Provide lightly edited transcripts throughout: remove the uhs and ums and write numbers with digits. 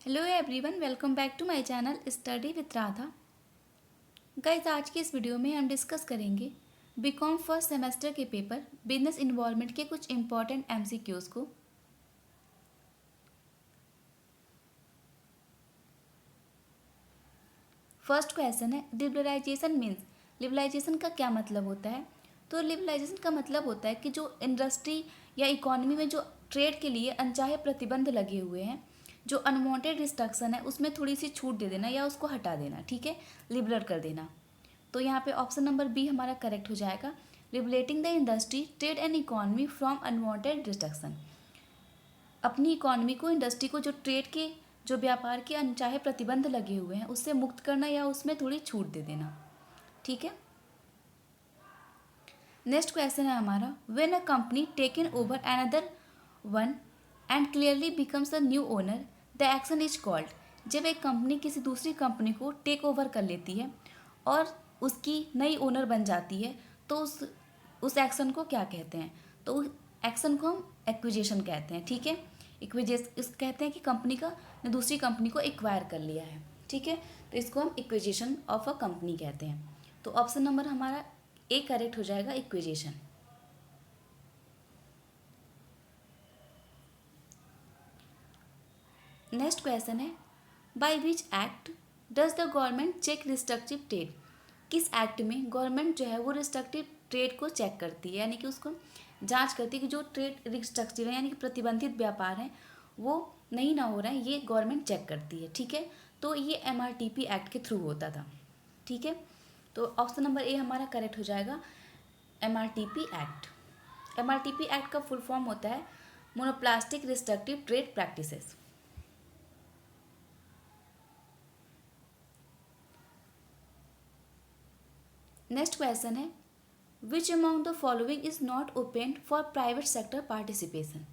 Hello everyone, welcome back to my channel study with Radha. Guys, आज की इस वीडियो में हम डिस्कस करेंगे बीकॉम फर्स्ट सेमेस्टर के पेपर बिजनेस इन्वॉल्वमेंट के कुछ इंपॉर्टेंट एमसीक्यूज को। फर्स्ट क्वेश्चन है, लिबरलाइजेशन मीन्स। लिबरलाइजेशन का क्या मतलब होता है? तो लिबरलाइजेशन का मतलब होता है कि जो इंडस्ट्री या इकोनॉमी में जो ट्रेड के लिए अनचाहे प्रतिबंध लगे हुए हैं, जो अनवांटेड रिस्ट्रिक्शन है, उसमें थोड़ी सी छूट दे देना या उसको हटा देना, ठीक है, लिबरल कर देना। तो यहाँ पे ऑप्शन नंबर बी हमारा करेक्ट हो जाएगा। Regulating the industry, trade and economy from unwanted restriction. अपनी इकोनॉमी को, इंडस्ट्री को जो ट्रेड के, जो व्यापार के अनचाहे प्रतिबंध लगे हुए हैं उससे मुक्त करना या उसमें थोड़ी छूट दे देना, ठीक है। नेक्स्ट क्वेश्चन है हमारा, when a company taken over another one and clearly becomes a new owner, the action is called. जब एक कंपनी किसी दूसरी कंपनी को टेक ओवर कर लेती है और उसकी नई ओनर बन जाती है, तो उस एक्शन को क्या कहते हैं? तो उस एक्शन को हम एक्विजिशन कहते हैं, ठीक है। इस कहते हैं कि कंपनी का ने दूसरी कंपनी को एक्वायर कर लिया है, ठीक है। तो इसको हम इक्विजिशन ऑफ अ कंपनी कहते हैं। तो ऑप्शन नंबर हमारा ए करेक्ट हो जाएगा, इक्विजिशन। नेक्स्ट क्वेश्चन है, by which act does the government check restrictive trade. किस एक्ट में गवर्नमेंट जो है वो रिस्ट्रिक्टिव ट्रेड को चेक करती है, यानी कि उसको जांच करती है कि जो ट्रेड रिस्ट्रिक्टिव है यानी कि प्रतिबंधित व्यापार है वो नहीं ना हो रहा है, ये गवर्नमेंट चेक करती है, ठीक है। तो ये MRTP एक्ट के थ्रू होता था, ठीक है। तो ऑप्शन नंबर ए हमारा करेक्ट हो जाएगा, MRTP एक्ट। MRTP एक्ट का फुल फॉर्म होता है monopolistic restrictive trade practices. Next question है, which among the following is not open for private sector participation.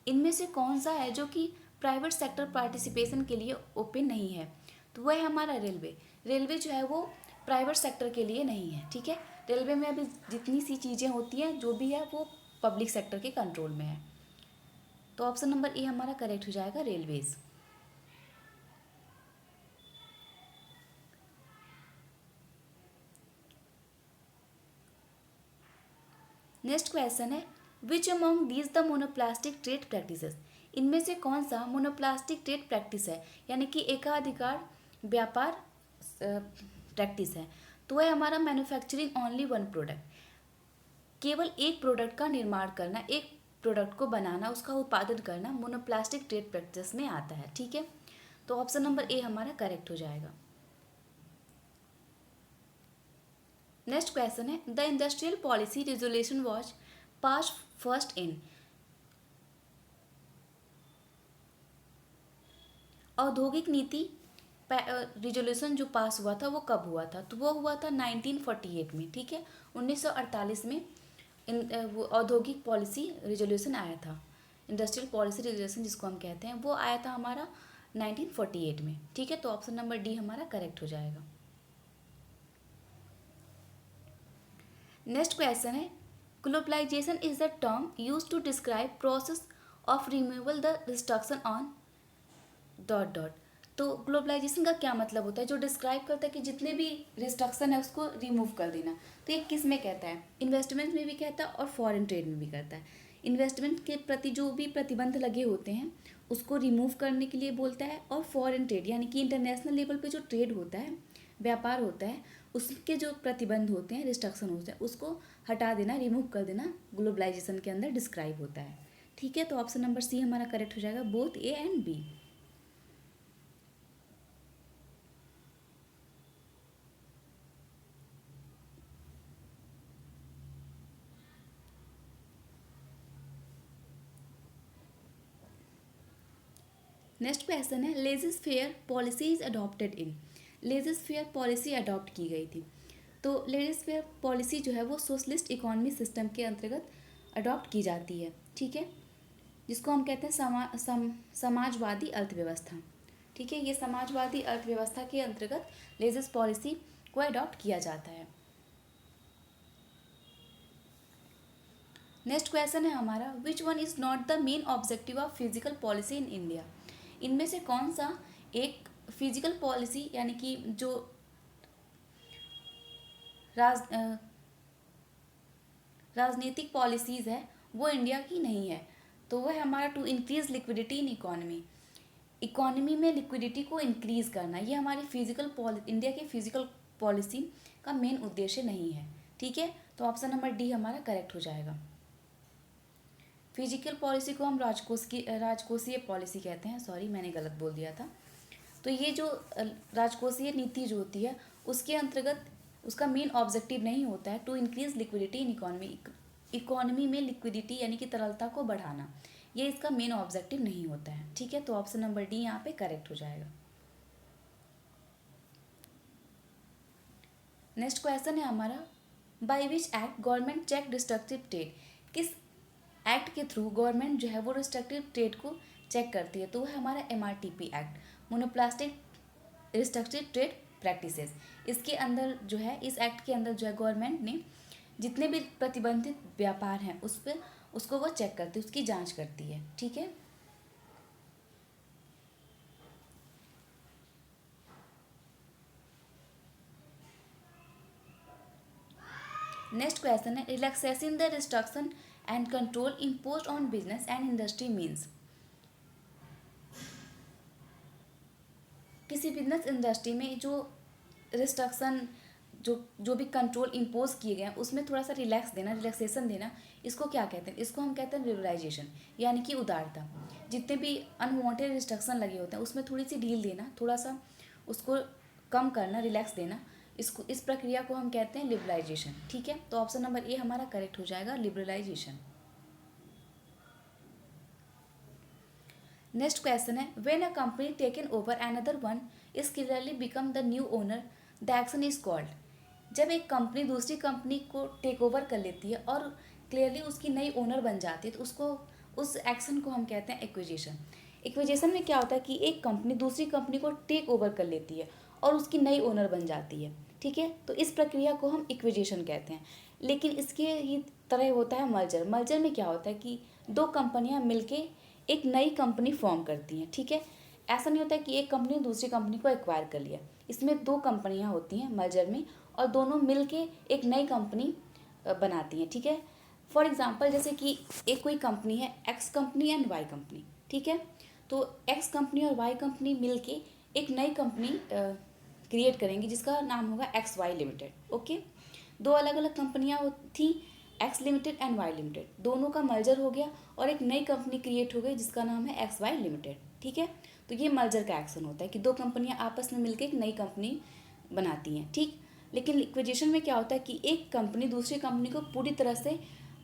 इनमें से कौन सा है जो कि प्राइवेट सेक्टर पार्टिसिपेशन के लिए ओपन नहीं है? तो वह है हमारा रेलवे। रेलवे जो है वो प्राइवेट सेक्टर के लिए नहीं है, ठीक है। रेलवे में अभी जितनी सी चीज़ें होती हैं जो भी है वो पब्लिक सेक्टर के कंट्रोल में है। तो ऑप्शन नंबर ए हमारा करेक्ट हो जाएगा, रेलवेज। नेक्स्ट क्वेश्चन है, which among these the monopolistic trade practices. इनमें से कौन सा मोनोप्लास्टिक ट्रेड प्रैक्टिस है, यानी कि एकाधिकार व्यापार प्रैक्टिस है? तो वह हमारा मैन्युफैक्चरिंग ओनली वन प्रोडक्ट। केवल एक प्रोडक्ट का निर्माण करना, एक प्रोडक्ट को बनाना, उसका उत्पादन करना मोनोप्लास्टिक ट्रेड प्रैक्टिस में आता है, ठीक है। तो ऑप्शन नंबर ए हमारा करेक्ट हो जाएगा। नेक्स्ट क्वेश्चन है, the industrial policy resolution was pass first in. औद्योगिक नीति रिजोल्यूशन जो पास हुआ था वो कब हुआ था? तो वो हुआ था 1948 में, ठीक है। 1948 में वो औद्योगिक पॉलिसी रिजोल्यूशन आया था। इंडस्ट्रियल पॉलिसी रिजोल्यूशन जिसको हम कहते हैं वो आया था हमारा 1948 में, ठीक है। तो ऑप्शन नंबर डी हमारा करेक्ट हो जाएगा। नेक्स्ट क्वेश्चन है, globalisation is the term use to describe process of removal the restriction on dot dot. तो ग्लोबलाइजेशन का क्या मतलब होता है? जो डिस्क्राइब करता है कि जितने भी रिस्ट्रिक्शन है उसको रिमूव कर देना। तो ये किस में कहता है? इन्वेस्टमेंट में भी कहता है और फॉरेन ट्रेड में भी करता है। इन्वेस्टमेंट के प्रति जो भी प्रतिबंध लगे होते हैं उसको रिमूव करने के लिए बोलता है, और फॉरेन ट्रेड यानी कि इंटरनेशनल लेवल पे जो ट्रेड होता है, व्यापार होता है, उसके जो प्रतिबंध होते हैं, रिस्ट्रिक्शन होते हैं, उसको हटा देना, रिमूव कर देना ग्लोबलाइजेशन के अंदर डिस्क्राइब होता है, ठीक है। तो ऑप्शन नंबर सी हमारा करेक्ट हो जाएगा, both A and B. Next question है, laissez faire policy is adopted in. Laissez faire policy adopt की गई थी। तो लेजिस फेयर पॉलिसी जो है वो सोशलिस्ट इकोनॉमी सिस्टम के अंतर्गत अडॉप्ट की जाती है, ठीक है, जिसको हम कहते हैं समाजवादी अर्थव्यवस्था, ठीक है। ये समाजवादी अर्थव्यवस्था के अंतर्गत लेजिस पॉलिसी को अडॉप्ट किया जाता है। नेक्स्ट क्वेश्चन है हमारा, which one is not the main objective of physical policy in India. इनमें से कौन सा एक फिजिकल पॉलिसी यानी कि जो राजनीतिक पॉलिसीज़ है वो इंडिया की नहीं है। तो वो है हमारा to increase liquidity in economy. Economy में लिक्विडिटी को इंक्रीज करना, ये हमारी इंडिया की फिजिकल पॉलिसी का मेन उद्देश्य नहीं है। ठीक है, तो ऑप्शन नंबर डी हमारा करेक्ट हो जाएगा। फिजिकल पॉलिसी को हम राजकोषीय पॉलिसी कहते हैं। सॉरी, मैंने गलत बोल दिया था। तो ये जो राजकोषीय नीति जो होती है उसके अंतर्गत उसका मेन ऑब्जेक्टिव नहीं होता है to increase liquidity in economy. Economy में लिक्विडिटी यानी कि तरलता को बढ़ाना, ये इसका मेन ऑब्जेक्टिव नहीं होता है। ठीक है, तो ऑप्शन नंबर डी यहाँ पे करेक्ट हो जाएगा। नेक्स्ट क्वेश्चन है हमारा, by which act government check destructive trade. किस एक्ट के थ्रू गवर्नमेंट जो है वो डिस्ट्रक्टिव ट्रेड को चेक करती है। तो वो है हमारा MRTP act, monopolistic destructive trade practices. इसके अंदर जो है, इस एक्ट के अंदर जो है गवर्नमेंट ने जितने भी प्रतिबंधित व्यापार हैं उस पर उसको वो चेक करती है, उसकी जांच करती है। ठीक है, नेक्स्ट क्वेश्चन है, relaxation the restriction and control imposed on business and industry means. किसी बिजनेस इंडस्ट्री में जो रिस्ट्रिक्शन जो भी कंट्रोल इम्पोज किए गए हैं उसमें थोड़ा सा रिलैक्सेशन देना, इसको क्या कहते हैं? इसको हम कहते हैं लिबरलाइजेशन, यानी कि उदारता। जितने भी अनवांटेड रिस्ट्रिक्शन लगे होते हैं उसमें थोड़ी सी ढील देना, थोड़ा सा उसको कम करना, रिलैक्स देना, इस प्रक्रिया को हम कहते हैं लिबरलाइजेशन। ठीक है, तो ऑप्शन नंबर ए हमारा करेक्ट हो जाएगा, लिबरलाइजेशन। नेक्स्ट क्वेश्चन है, when a company taken over another one is clearly become the new owner the action is called. जब एक कंपनी दूसरी कंपनी को टेक ओवर कर लेती है और क्लियरली उसकी नई ओनर बन जाती है तो उस एक्शन को हम कहते हैं एक्विजिशन। एक्विजिशन में क्या होता है कि एक कंपनी दूसरी कंपनी को टेक ओवर कर लेती है और उसकी नई ओनर बन जाती है। ठीक है, तो इस प्रक्रिया को हम एक्विजिशन कहते हैं। लेकिन इसके ही तरह होता है मर्जर। मर्जर में क्या होता है कि दो कंपनियां मिलके एक नई कंपनी फॉर्म करती हैं। ठीक है, ऐसा नहीं होता है कि एक कंपनी दूसरी कंपनी को एक्वायर कर लिया। इसमें दो कंपनियां होती हैं मर्जर में और दोनों मिलके एक नई कंपनी बनाती हैं। ठीक है, फॉर एग्जांपल जैसे कि एक कोई कंपनी है, X company and Y company. ठीक है, तो एक्स कंपनी और वाई कंपनी मिलके एक नई कंपनी क्रिएट करेंगी जिसका नाम होगा एक्स वाई लिमिटेड। ओके, दो अलग अलग कंपनियाँ थी, X limited and Y limited, दोनों का मर्जर हो गया और एक नई कंपनी क्रिएट हो गई जिसका नाम है एक्स वाई लिमिटेड। ठीक है, तो ये मर्जर का एक्शन होता है कि दो कंपनियां आपस में मिलकर एक नई कंपनी बनाती हैं। ठीक, लेकिन लिक्विडेशन में क्या होता है कि एक कंपनी दूसरी कंपनी को पूरी तरह से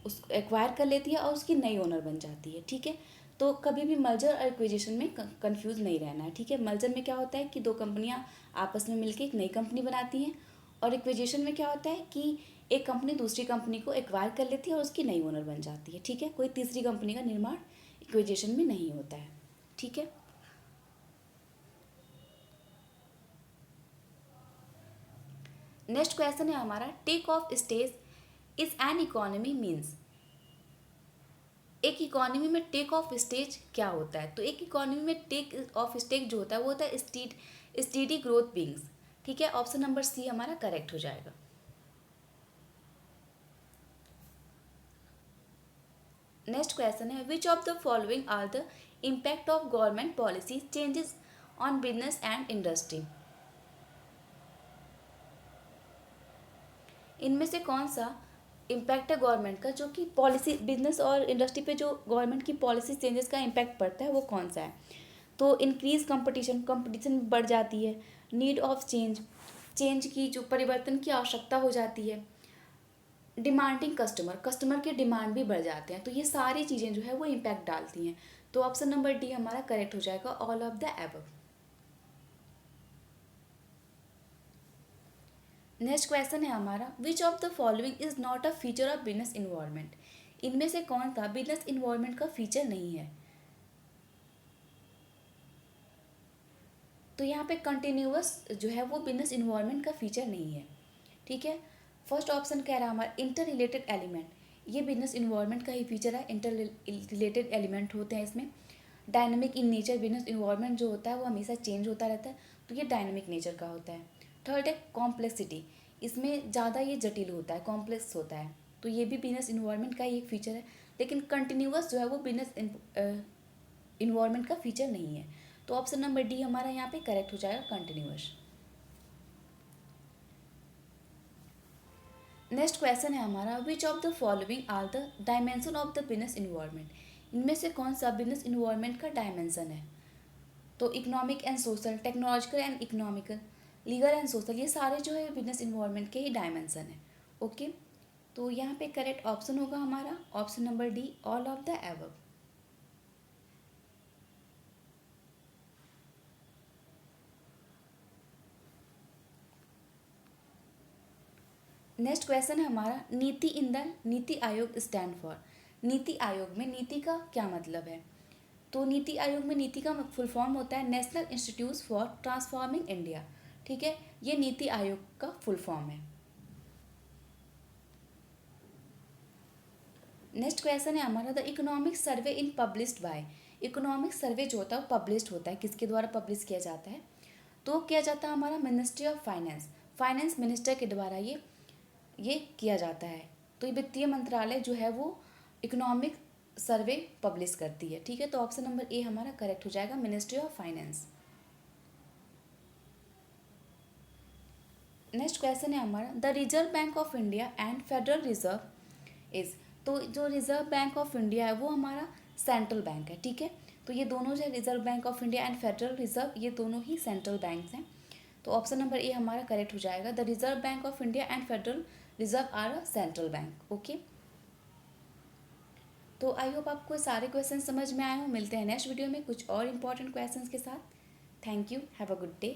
उसको एक्वायर कर लेती है और उसकी नई ओनर बन जाती है। ठीक है, तो कभी भी मर्जर और एक्विजिशन में कंफ्यूज नहीं रहना है। ठीक है, मर्जर में क्या होता है कि दो कंपनियां आपस में मिलकर एक नई कंपनी बनाती हैं और एक्विजिशन में क्या होता है कि एक कंपनी दूसरी कंपनी को एक्वायर कर लेती है और उसकी नई ओनर बन जाती है। ठीक है, कोई तीसरी कंपनी का निर्माण एक्विजिशन में नहीं होता है। ठीक है, नेक्स्ट क्वेश्चन है हमारा, take off stage is an economy means. एक इकोनॉमी में टेक ऑफ स्टेज क्या होता है? तो एक इकोनॉमी में टेक ऑफ स्टेज जो होता है वो होता है स्टीडी ग्रोथ बीइंग्स। ठीक है, ऑप्शन नंबर सी हमारा करेक्ट हो जाएगा। नेक्स्ट क्वेश्चन है, which of the following are the impact of government policy changes on business and industry. इनमें से कौन सा इम्पैक्ट है गवर्नमेंट का जो कि पॉलिसी बिजनेस और इंडस्ट्री पे जो गवर्नमेंट की पॉलिसी चेंजेस का इम्पैक्ट पड़ता है वो कौन सा है? तो इंक्रीज कंपटीशन बढ़ जाती है, नीड ऑफ चेंज की जो परिवर्तन की आवश्यकता हो जाती है, डिमांडिंग कस्टमर के डिमांड भी बढ़ जाते हैं। तो ये सारी चीज़ें जो है वो इम्पैक्ट डालती हैं। तो ऑप्शन नंबर डी हमारा करेक्ट हो जाएगा, all of the above. Next question है हमारा, which of the following is not a feature of business environment. इनमें से कौन सा बिजनेस इन्वायरमेंट का फीचर नहीं है? तो यहाँ पे कंटिन्यूअस जो है वो बिजनेस इन्वायरमेंट का फीचर नहीं है। ठीक है, फर्स्ट ऑप्शन कह रहा है हमारा इंटर रिलेटेड एलिमेंट। ये बिजनेस इन्वायरमेंट का ही फीचर है, इंटर रिलेटेड एलिमेंट होते हैं इसमें। Dynamic in nature, business environment जो होता है वो हमेशा चेंज होता रहता है, तो ये डायनेमिक नेचर का होता है। थर्ड है कॉम्प्लेक्सिटी, इसमें ज़्यादा ये जटिल होता है, कॉम्प्लेक्स होता है, तो ये भी बिजनेस इन्वायरमेंट का ही एक फीचर है। लेकिन कंटिन्यूअस जो है वो बिजनेस इन्वायरमेंट का फीचर नहीं है। तो ऑप्शन नंबर डी हमारा यहाँ पे करेक्ट हो जाएगा, कंटिन्यूअस। नेक्स्ट क्वेश्चन है हमारा, which of the following are the dimension of the business environment, इनमें से कौन सा बिजनेस इन्वायरमेंट का डायमेंशन है। तो economic and social, technological and economical, legal and social, ये सारे जो है बिजनेस इन्वायरमेंट के ही डायमेंशन है। ओके, तो यहाँ पे करेक्ट ऑप्शन होगा हमारा option number D, all of the above. Next question है हमारा, नीति in the NITI Aayog stand for, NITI Aayog में नीति का क्या मतलब है। तो नीति आयोग में नीति का फुल फॉर्म होता है national institute for transforming India. ठीक है, ये नीति आयोग का फुल फॉर्म है। नेक्स्ट क्वेश्चन है हमारा, the economic survey in published by, economic survey जो होता है वो पब्लिश्ड होता है, किसके द्वारा पब्लिश किया जाता है। तो किया जाता है हमारा ministry of finance, finance minister के द्वारा ये किया जाता है। तो ये वित्तीय मंत्रालय जो है वो इकोनॉमिक सर्वे पब्लिश करती है। ठीक है, तो ऑप्शन नंबर ए हमारा करेक्ट हो जाएगा, ministry of finance. Next question है हमारा, the Reserve Bank of India and Federal reserve is, तो जो रिजर्व बैंक ऑफ इंडिया है वो हमारा सेंट्रल बैंक है। ठीक है, तो ये दोनों जो है reserve Bank of India and Federal reserve, ये दोनों ही सेंट्रल बैंक्स हैं। तो ऑप्शन नंबर ए हमारा करेक्ट हो जाएगा, the Reserve Bank of India and Federal Reserve are a central bank. Okay, तो आई होप आपको सारे क्वेश्चन समझ में आए हो। मिलते हैं नेक्स्ट वीडियो में कुछ और इंपॉर्टेंट क्वेश्चंस के साथ। Thank you, have a good day.